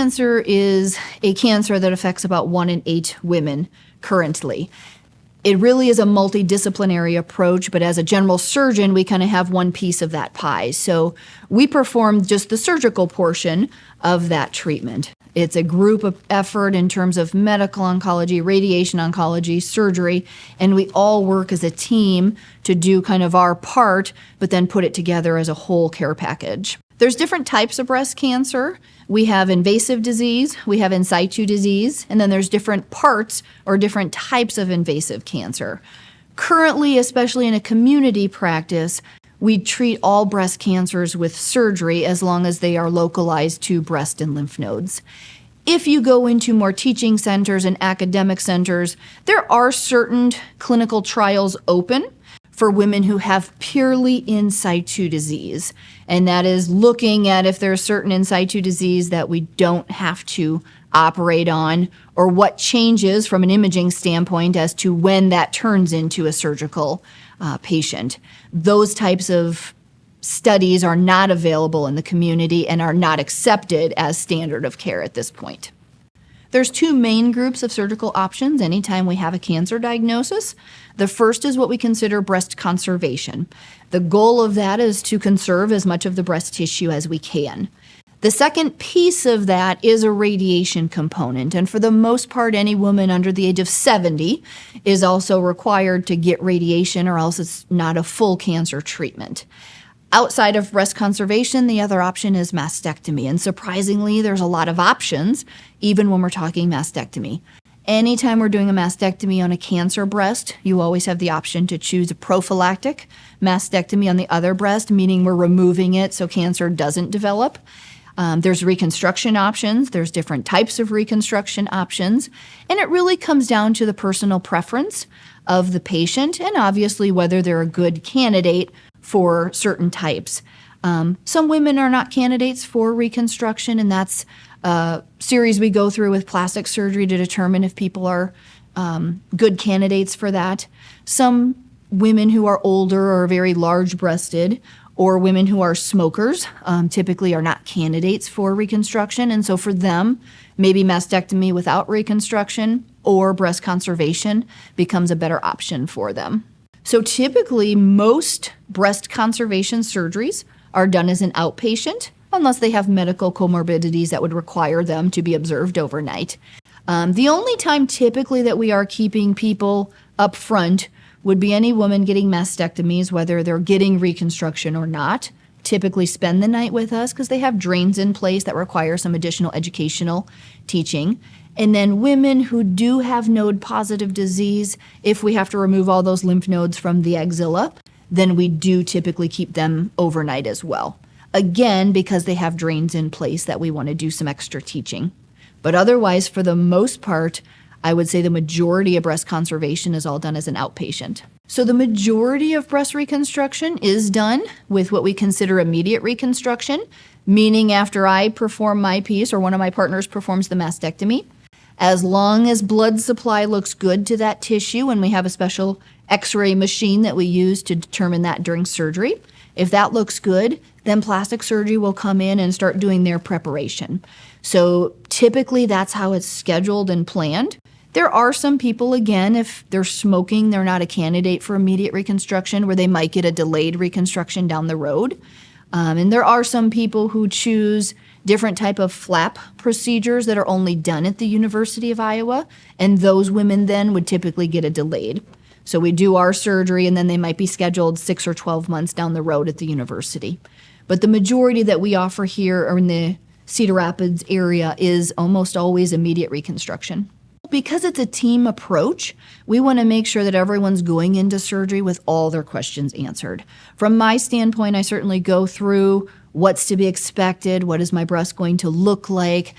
cancer is a cancer that affects about 1 in 8 women currently. It really is a multidisciplinary approach, but as a general surgeon, we kind of have one piece of that pie. So we perform just the surgical portion of that treatment. It's a group of effort in terms of medical oncology, radiation oncology, surgery, and we all work as a team to do kind of our part, but then put it together as a whole care package. There's different types of breast cancer. We have invasive disease, we have in situ disease, and then there's different parts or different types of invasive cancer. Currently, especially in a community practice, we treat all breast cancers with surgery as long as they are localized to breast and lymph nodes. If you go into more teaching centers and academic centers, there are certain clinical trials open for women who have purely in situ disease. And that is looking at if there's certain in situ disease that we don't have to operate on, or what changes from an imaging standpoint as to when that turns into a surgical patient. Those types of studies are not available in the community and are not accepted as standard of care at this point. There's 2 main groups of surgical options anytime we have a cancer diagnosis. The first is what we consider breast conservation. The goal of that is to conserve as much of the breast tissue as we can. The second piece of that is a radiation component, and for the most part, any woman under the age of 70 is also required to get radiation, or else it's not a full cancer treatment. Outside of breast conservation, the other option is mastectomy, and surprisingly, there's a lot of options, even when we're talking mastectomy. Anytime we're doing a mastectomy on a cancer breast, you always have the option to choose a prophylactic mastectomy on the other breast, meaning we're removing it so cancer doesn't develop. There's reconstruction options, there's different types of reconstruction options, and it really comes down to the personal preference of the patient and obviously whether they're a good candidate for certain types. Some women are not candidates for reconstruction, and that's a series we go through with plastic surgery to determine if people are good candidates for that. Some women who are older or very large-breasted, or women who are smokers, typically are not candidates for reconstruction, and so for them, maybe mastectomy without reconstruction or breast conservation becomes a better option for them. So typically, most breast conservation surgeries are done as an outpatient, unless they have medical comorbidities that would require them to be observed overnight. The only time typically that we are keeping people up front would be any woman getting mastectomies, whether they're getting reconstruction or not, typically spend the night with us because they have drains in place that require some additional educational teaching. And then women who do have node-positive disease, if we have to remove all those lymph nodes from the axilla, then we do typically keep them overnight as well. Again, because they have drains in place that we want to do some extra teaching. But otherwise, for the most part, I would say the majority of breast conservation is all done as an outpatient. So the majority of breast reconstruction is done with what we consider immediate reconstruction, meaning after I perform my piece or one of my partners performs the mastectomy. As long as blood supply looks good to that tissue, and we have a special X-ray machine that we use to determine that during surgery, if that looks good, then plastic surgery will come in and start doing their preparation. So typically that's how it's scheduled and planned. There are some people, again, if they're smoking, they're not a candidate for immediate reconstruction, where they might get a delayed reconstruction down the road. And there are some people who choose different type of flap procedures that are only done at the University of Iowa, and those women then would typically get a delayed. So we do our surgery, and then they might be scheduled 6 or 12 months down the road at the university. But the majority that we offer here or in the Cedar Rapids area is almost always immediate reconstruction. Because it's a team approach, we want to make sure that everyone's going into surgery with all their questions answered. From my standpoint, I certainly go through what's to be expected, what is my breast going to look like,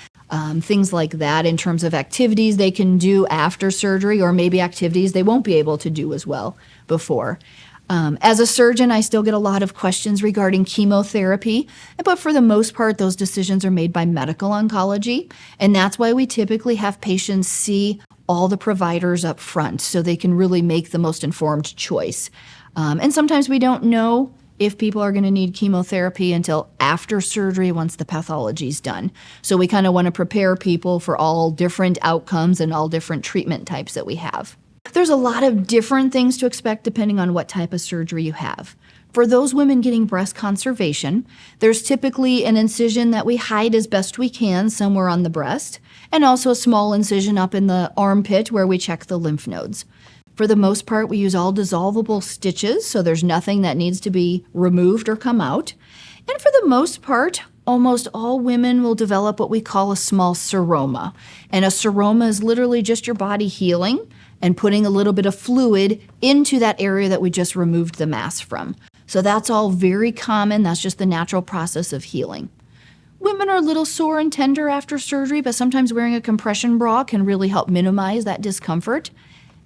things like that in terms of activities they can do after surgery, or maybe activities they won't be able to do as well before. As a surgeon, I still get a lot of questions regarding chemotherapy, but for the most part, those decisions are made by medical oncology, and that's why we typically have patients see all the providers up front so they can really make the most informed choice. And sometimes we don't know if people are going to need chemotherapy until after surgery once the pathology is done. So we kind of want to prepare people for all different outcomes and all different treatment types that we have. There's a lot of different things to expect depending on what type of surgery you have. For those women getting breast conservation, there's typically an incision that we hide as best we can somewhere on the breast, and also a small incision up in the armpit where we check the lymph nodes. For the most part, we use all dissolvable stitches, so there's nothing that needs to be removed or come out. And for the most part, almost all women will develop what we call a small seroma. And a seroma is literally just your body healing and putting a little bit of fluid into that area that we just removed the mass from. So that's all very common. That's just the natural process of healing. Women are a little sore and tender after surgery, but sometimes wearing a compression bra can really help minimize that discomfort.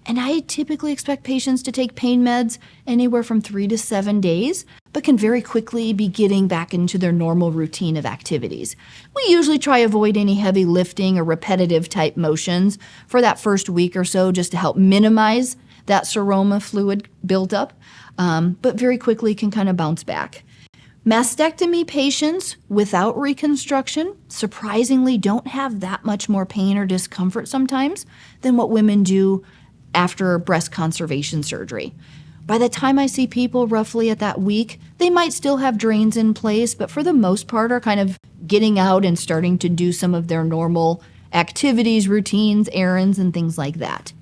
And I typically expect patients to take pain meds anywhere from 3 to 7 days, but can very quickly be getting back into their normal routine of activities. We usually try to avoid any heavy lifting or repetitive type motions for that first week or so, just to help minimize that seroma fluid buildup, but very quickly can kind of bounce back. Mastectomy patients without reconstruction surprisingly don't have that much more pain or discomfort sometimes than what women do after breast conservation surgery. By the time I see people roughly at that week, they might still have drains in place, but for the most part are kind of getting out and starting to do some of their normal activities, routines, errands, and things like that.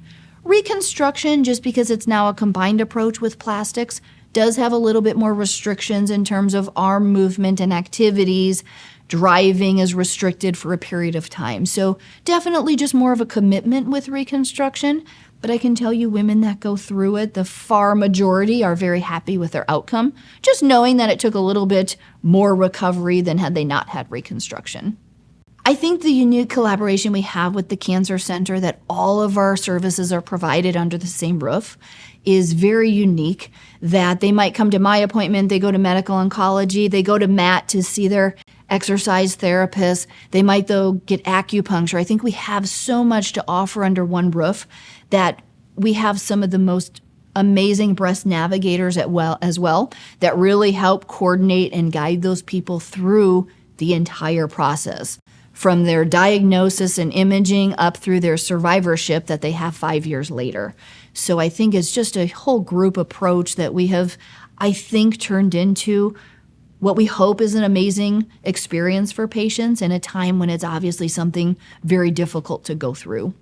Reconstruction, just because it's now a combined approach with plastics, does have a little bit more restrictions in terms of arm movement and activities. Driving is restricted for a period of time. So definitely just more of a commitment with reconstruction. But I can tell you women that go through it, the far majority are very happy with their outcome, just knowing that it took a little bit more recovery than had they not had reconstruction. I think the unique collaboration we have with the Cancer Center, that all of our services are provided under the same roof, is very unique. That they might come to my appointment, they go to medical oncology, they go to Matt to see their exercise therapist, they might though get acupuncture. I think we have so much to offer under one roof that we have some of the most amazing breast navigators as well that really help coordinate and guide those people through the entire process, from their diagnosis and imaging up through their survivorship that they have 5 years later. So I think it's just a whole group approach that we have, I think, turned into what we hope is an amazing experience for patients in a time when it's obviously something very difficult to go through.